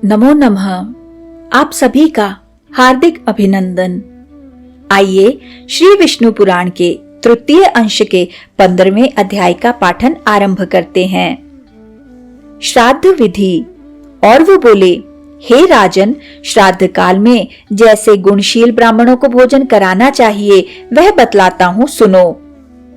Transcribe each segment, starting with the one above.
नमो नमः। आप सभी का हार्दिक अभिनंदन। आइए श्री विष्णु पुराण के तृतीय अंश के 15वें अध्याय का पाठन आरंभ करते हैं। श्राद्ध विधि। और वो बोले, हे राजन, श्राद्ध काल में जैसे गुणशील ब्राह्मणों को भोजन कराना चाहिए वह बतलाता हूँ, सुनो।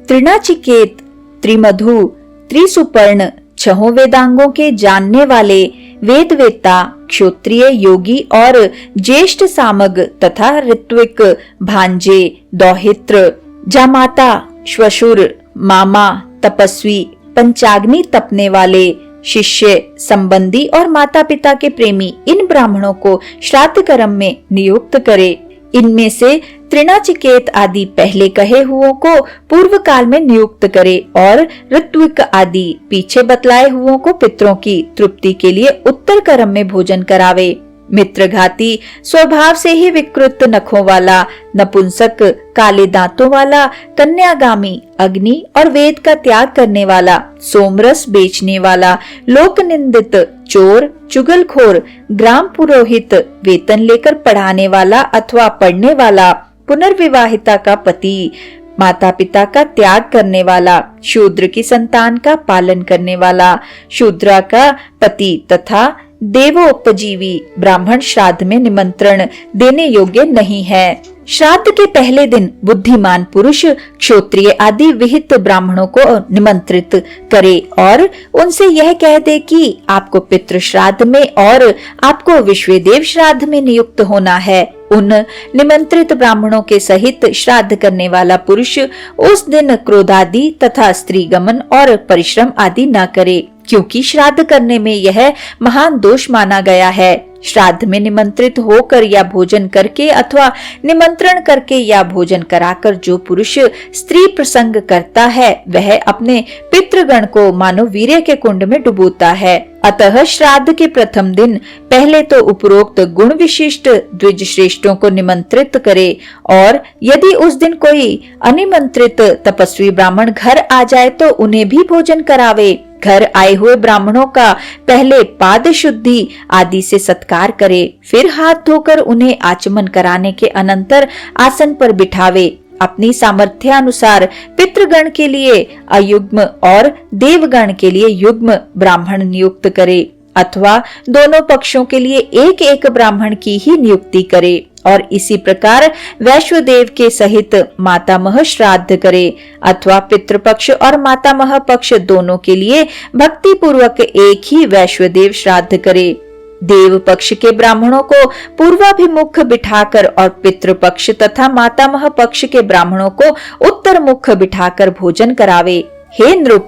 तृणाचिकेत, त्रिमधु, त्रिसुपर्ण, छहों वेदांगों के जानने वाले वेदवेत्ता, क्षोत्रिय, योगी और ज्येष्ठ सामग तथा ऋत्विक, भांजे, दौहित्र, जामाता, श्वशुर, मामा, तपस्वी, पंचाग्नि तपने वाले, शिष्य, संबंधी और माता पिता के प्रेमी इन ब्राह्मणों को श्राद्ध कर्म में नियुक्त करे। इनमें से तृणाचिकेत आदि पहले कहे हुओं को पूर्व काल में नियुक्त करे और ऋत्विक आदि पीछे बतलाए हुओं को पितरों की तृप्ति के लिए उत्तर कर्म में भोजन करावे। मित्रघाती, स्वभाव से ही विकृत नखों वाला, नपुंसक, काले दांतों वाला, कन्यागामी, अग्नि और वेद का त्याग करने वाला, सोमरस बेचने वाला, लोक निंदित, चोर, चुगलखोर, ग्राम पुरोहित, वेतन लेकर पढ़ाने वाला अथवा पढ़ने वाला, पुनर्विवाहिता का पति, माता पिता का त्याग करने वाला, शूद्र की संतान का पालन करने वाला, शूद्रा का पति तथा देवोपजीवी ब्राह्मण श्राद्ध में निमंत्रण देने योग्य नहीं है। श्राद्ध के पहले दिन बुद्धिमान पुरुष, क्षोत्रिय आदि विहित ब्राह्मणों को निमंत्रित करे और उनसे यह कह दे कि आपको पितृ श्राद्ध में और आपको विश्वदेव श्राद्ध में नियुक्त होना है। उन निमंत्रित ब्राह्मणों के सहित श्राद्ध करने वाला पुरुष उस दिन क्रोधादि तथा स्त्रीगमन और परिश्रम आदि न करे, क्योंकि श्राद्ध करने में यह महान दोष माना गया है। श्राद्ध में निमंत्रित होकर या भोजन करके अथवा निमंत्रण करके या भोजन कराकर जो पुरुष स्त्री प्रसंग करता है वह अपने पितृगण को मानो वीर्य के कुंड में डुबोता है। अतः श्राद्ध के प्रथम दिन पहले तो उपरोक्त गुण विशिष्ट द्विज श्रेष्ठों को निमंत्रित करे और यदि उस दिन कोई अनिमंत्रित तपस्वी ब्राह्मण घर आ जाए तो उन्हें भी भोजन करावे। घर आए हुए ब्राह्मणों का पहले पाद शुद्धि आदि से सत्कार करे, फिर हाथ धोकर उन्हें आचमन कराने के अनंतर आसन पर बिठावे। अपनी सामर्थ्यानुसार पितृगण के लिए अयुग्म और देवगण के लिए युग्म ब्राह्मण नियुक्त करे अथवा दोनों पक्षों के लिए एक एक ब्राह्मण की ही नियुक्ति करे और इसी प्रकार वैश्वदेव के सहित मातामह श्राद्ध करे अथवा पितृपक्ष और मातामह पक्ष दोनों के लिए भक्ति पूर्वक एक ही वैश्वदेव श्राद्ध करे। देव पक्ष के ब्राह्मणों को पूर्वाभिमुख बिठाकर और पितृपक्ष तथा मातामह पक्ष के ब्राह्मणों को उत्तर मुख बिठाकर भोजन करावे। हे नृप,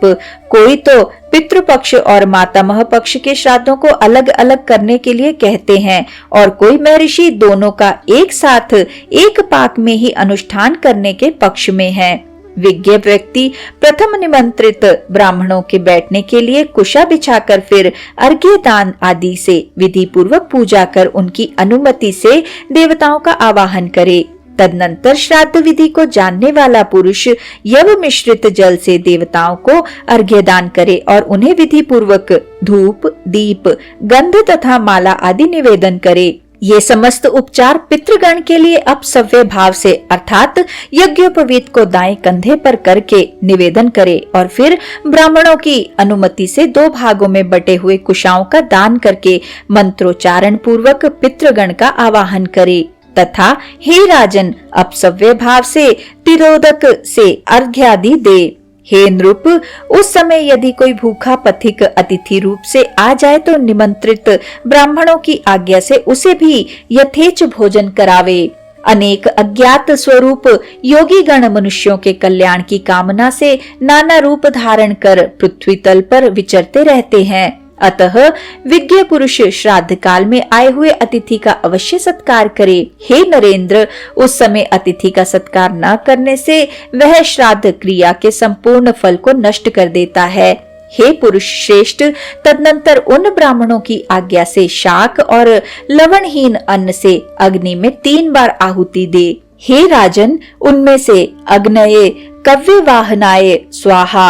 कोई तो पितृपक्ष और मातामह पक्ष के श्राद्धों को अलग अलग करने के लिए कहते हैं और कोई महर्षि दोनों का एक साथ एक पाक में ही अनुष्ठान करने के पक्ष में है। विज्ञ व्यक्ति प्रथम निमंत्रित ब्राह्मणों के बैठने के लिए कुशा बिछाकर फिर अर्घ्य दान आदि से विधि पूर्वक पूजा कर उनकी अनुमति से देवताओं का आवाहन करे। तदनंतर श्राद्ध विधि को जानने वाला पुरुष यव मिश्रित जल से देवताओं को अर्घ्य दान करे और उन्हें विधि पूर्वक धूप, दीप, गंध तथा माला आदि निवेदन करे। ये समस्त उपचार पितृगण के लिए अपसव्य भाव से अर्थात यज्ञोपवीत को दाएं कंधे पर करके निवेदन करे और फिर ब्राह्मणों की अनुमति से 2 भागों में बटे हुए कुशाओं का दान करके मंत्रोच्चारण पूर्वक पितृगण का आवाहन करे तथा हे राजन, अपसव्य भाव से तिरोदक से अर्घ्यादि दे। हे नृप, उस समय यदि कोई भूखा पथिक अतिथि रूप से आ जाए तो निमंत्रित ब्राह्मणों की आज्ञा से उसे भी यथेच भोजन करावे। अनेक अज्ञात स्वरूप योगी गण मनुष्यों के कल्याण की कामना से नाना रूप धारण कर पृथ्वी तल पर विचरते रहते हैं। अतः विज्ञ पुरुष श्राद्ध काल में आए हुए अतिथि का अवश्य सत्कार करे। हे नरेंद्र, उस समय अतिथि का सत्कार न करने से वह श्राद्ध क्रिया के संपूर्ण फल को नष्ट कर देता है। हे पुरुष श्रेष्ठ, तदनंतर उन ब्राह्मणों की आज्ञा से शाक और लवणहीन अन्न से अग्नि में 3 बार आहुति दे। हे राजन, उनमें से अग्नये कव्यवाहनाय स्वाहा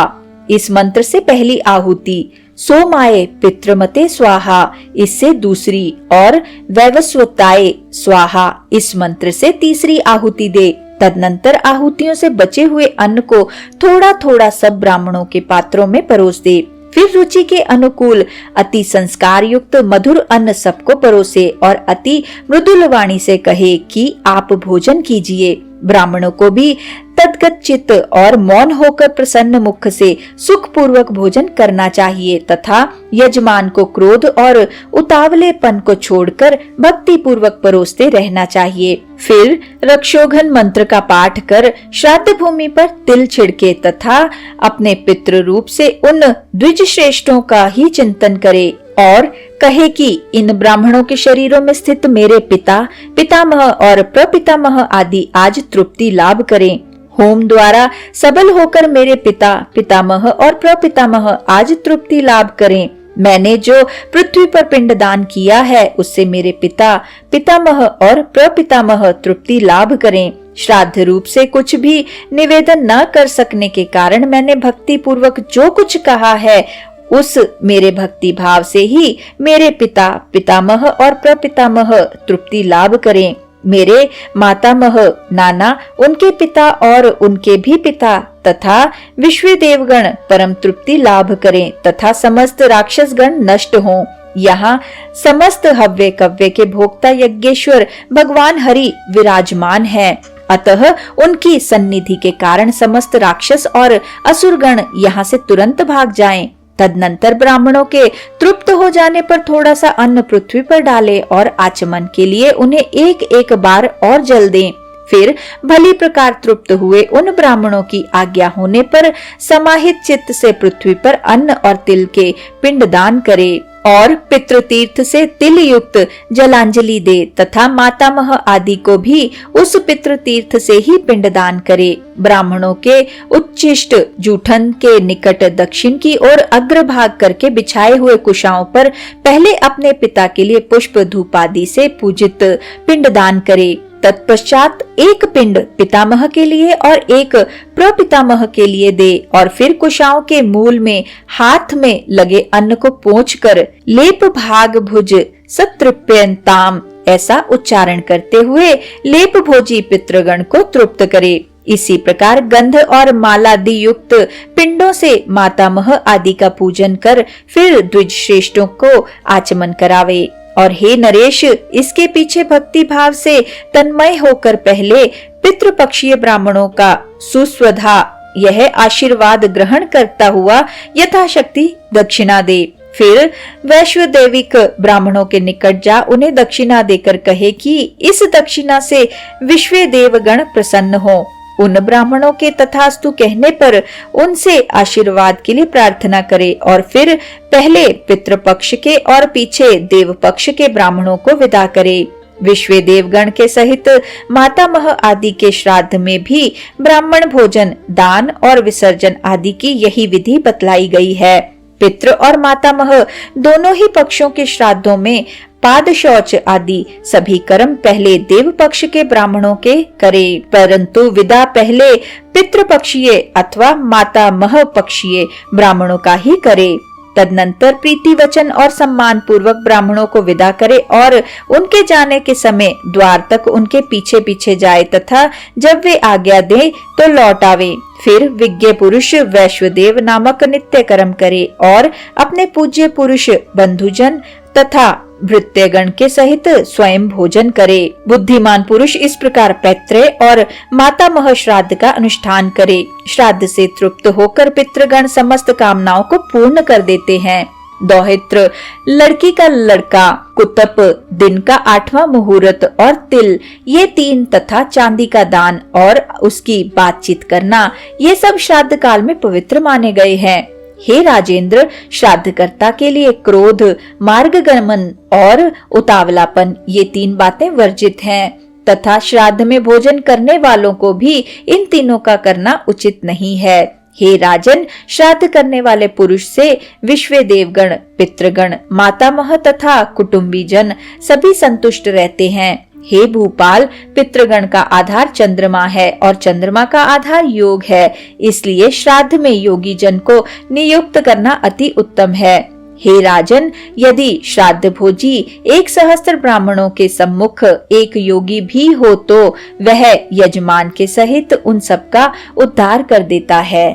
इस मंत्र से पहली आहुति, सोमाए पितृमते स्वाहा, इससे दूसरी, और वैवस्वताए स्वाहा, इस मंत्र से तीसरी आहुति दे। तदनंतर आहुतियों से बचे हुए अन्न को थोड़ा थोड़ा सब ब्राह्मणों के पात्रों में परोस दे। फिर रुचि के अनुकूल अति संस्कार युक्त मधुर अन्न सबको परोसे और अति मृदुल वाणी से कहे कि आप भोजन कीजिए। ब्राह्मणों को भी तद्गत चित्त और मौन होकर प्रसन्न मुख से सुख पूर्वक भोजन करना चाहिए तथा यजमान को क्रोध और उतावलेपन को छोड़कर भक्ति पूर्वक परोसते रहना चाहिए। फिर रक्षोघन मंत्र का पाठ कर श्राद्ध भूमि पर तिल छिड़के तथा अपने पितृ रूप से उन द्विज श्रेष्ठों का ही चिंतन करे और कहे कि इन ब्राह्मणों के शरीरों में स्थित मेरे पिता, पितामह और प्रपितामह आदि आज तृप्ति लाभ करें। होम द्वारा सबल होकर मेरे पिता, पितामह और प्रपितामह आज तृप्ति लाभ करें। मैंने जो पृथ्वी पर पिंडदान किया है उससे मेरे पिता, पितामह और प्रपितामह तृप्ति लाभ करें। श्राद्ध रूप से कुछ भी निवेदन न कर सकने के कारण मैंने भक्ति पूर्वक जो कुछ कहा है उस मेरे भक्ति भाव से ही मेरे पिता, पितामह और प्रपितामह तृप्ति लाभ करें। मेरे मातामह, नाना, उनके पिता और उनके भी पिता तथा विश्व देवगण परम तृप्ति लाभ करें तथा समस्त राक्षस गण नष्ट हों। यहाँ समस्त हव्य कव्य के भोक्ता यज्ञेश्वर भगवान हरि विराजमान है, अतः उनकी सन्निधि के कारण समस्त राक्षस और असुरगण यहाँ से तुरंत भाग जाएं। तदनंतर ब्राह्मणों के तृप्त हो जाने पर थोड़ा सा अन्न पृथ्वी पर डालें और आचमन के लिए उन्हें एक एक बार और जल दें। फिर भली प्रकार तृप्त हुए उन ब्राह्मणों की आज्ञा होने पर समाहित चित्त से पृथ्वी पर अन्न और तिल के पिंडदान करे और पितृतीर्थ से तिल युक्त जलांजलि दे तथा मातामह आदि को भी उस पितृतीर्थ से ही पिंडदान करे। ब्राह्मणों के उच्चिष्ट जूठन के निकट दक्षिण की ओर अग्रभाग करके बिछाए हुए कुशाओं पर पहले अपने पिता के लिए पुष्प धूप आदि से पूजित पिंडदान करे। तत्पश्चात एक पिंड पितामह के लिए और एक प्रपितामह के लिए दे और फिर कुशाओं के मूल में हाथ में लगे अन्न को पोंछकर लेप भाग भुज सतृप्यंताम ऐसा उच्चारण करते हुए लेप भोजी पितृगण को तृप्त करे। इसी प्रकार गंध और मालादि युक्त पिंडों से मातामह आदि का पूजन कर फिर द्विज श्रेष्ठों को आचमन करावे। और हे नरेश, इसके पीछे भक्ति भाव से तन्मय होकर पहले पितृपक्षीय ब्राह्मणों का सुस्वधा यह आशीर्वाद ग्रहण करता हुआ यथाशक्ति दक्षिणा दे। फिर वैश्वदेविक ब्राह्मणों के निकट जा उन्हें दक्षिणा देकर कहे कि इस दक्षिणा से विश्व देवगण प्रसन्न हो। उन ब्राह्मणों के तथास्तु कहने पर उनसे आशीर्वाद के लिए प्रार्थना करे और फिर पहले पितृपक्ष के और पीछे देव पक्ष के ब्राह्मणों को विदा करे। विश्व देवगण के सहित मातामह आदि के श्राद्ध में भी ब्राह्मण भोजन, दान और विसर्जन आदि की यही विधि बतलाई गई है। पितृ और मातामह दोनों ही पक्षों के श्राद्धों में पाद शौच आदि सभी कर्म पहले देव पक्ष के ब्राह्मणों के करे, परंतु विदा पहले पितृपक्षीय अथवा मातामह पक्षीय ब्राह्मणों का ही करे। तदनंतर प्रीति वचन और सम्मान पूर्वक ब्राह्मणों को विदा करे और उनके जाने के समय द्वार तक उनके पीछे पीछे जाए तथा जब वे आज्ञा दे तो लौट आवे। फिर विज्ञ पुरुष वैश्वदेव नामक नित्य कर्म करे और अपने पूज्य पुरुष बंधुजन तथा भृत्यगण के सहित स्वयं भोजन करे। बुद्धिमान पुरुष इस प्रकार पैतृ और मातामह श्राद्ध का अनुष्ठान करे। श्राद्ध से तृप्त होकर पितृगण समस्त कामनाओं को पूर्ण कर देते हैं। दौहित्र, लड़की का लड़का, कुतप, दिन का 8वां मुहूर्त और तिल, ये 3 तथा चांदी का दान और उसकी बातचीत करना, ये सब श्राद्ध काल में पवित्र माने गए हैं। हे राजेंद्र, श्राद्धकर्ता के लिए क्रोध, मार्गगमन और उतावलापन, ये 3 बातें वर्जित हैं तथा श्राद्ध में भोजन करने वालों को भी इन तीनों का करना उचित नहीं है। हे राजन, श्राद्ध करने वाले पुरुष से विश्व देवगण, पितृगण, मातामह तथा कुटुंबी जन सभी संतुष्ट रहते हैं। हे भूपाल, पितृगण का आधार चंद्रमा है और चंद्रमा का आधार योग है, इसलिए श्राद्ध में योगी जन को नियुक्त करना अति उत्तम है। हे राजन, यदि श्राद्ध भोजी 1,000 ब्राह्मणों के सम्मुख एक योगी भी हो तो वह यजमान के सहित उन सबका उद्धार कर देता है।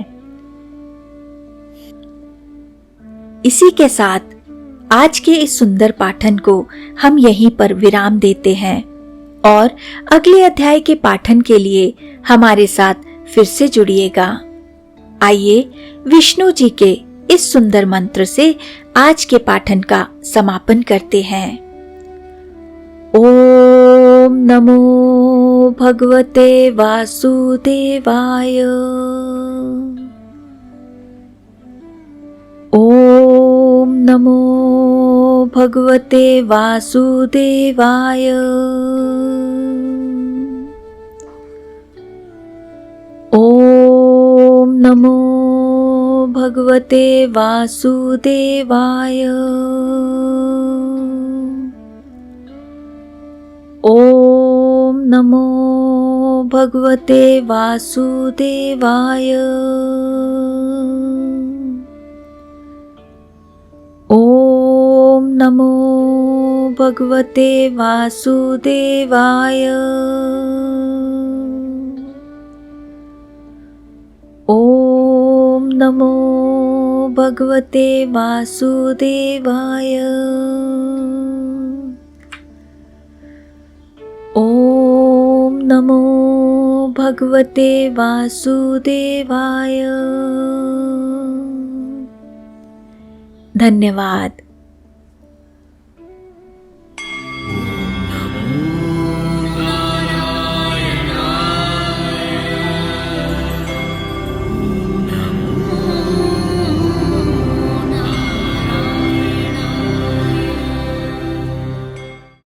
इसी के साथ आज के इस सुंदर पाठन को हम यहीं पर विराम देते हैं और अगले अध्याय के पाठन के लिए हमारे साथ फिर से जुड़िएगा। आइए विष्णु जी के इस सुंदर मंत्र से आज के पाठन का समापन करते हैं। ओम नमो भगवते वासुदेवाय। ओम नमो भगवते वासुदेवाय। ओम नमो भगवते वासुदेवाय। ओम नमो भगवते वासुदेवाय। ओम नमो भगवते वासुदेवाय। ओम नमो भगवते वासुदेवाय। ओम नमो भगवते वासुदेवाय। धन्यवाद।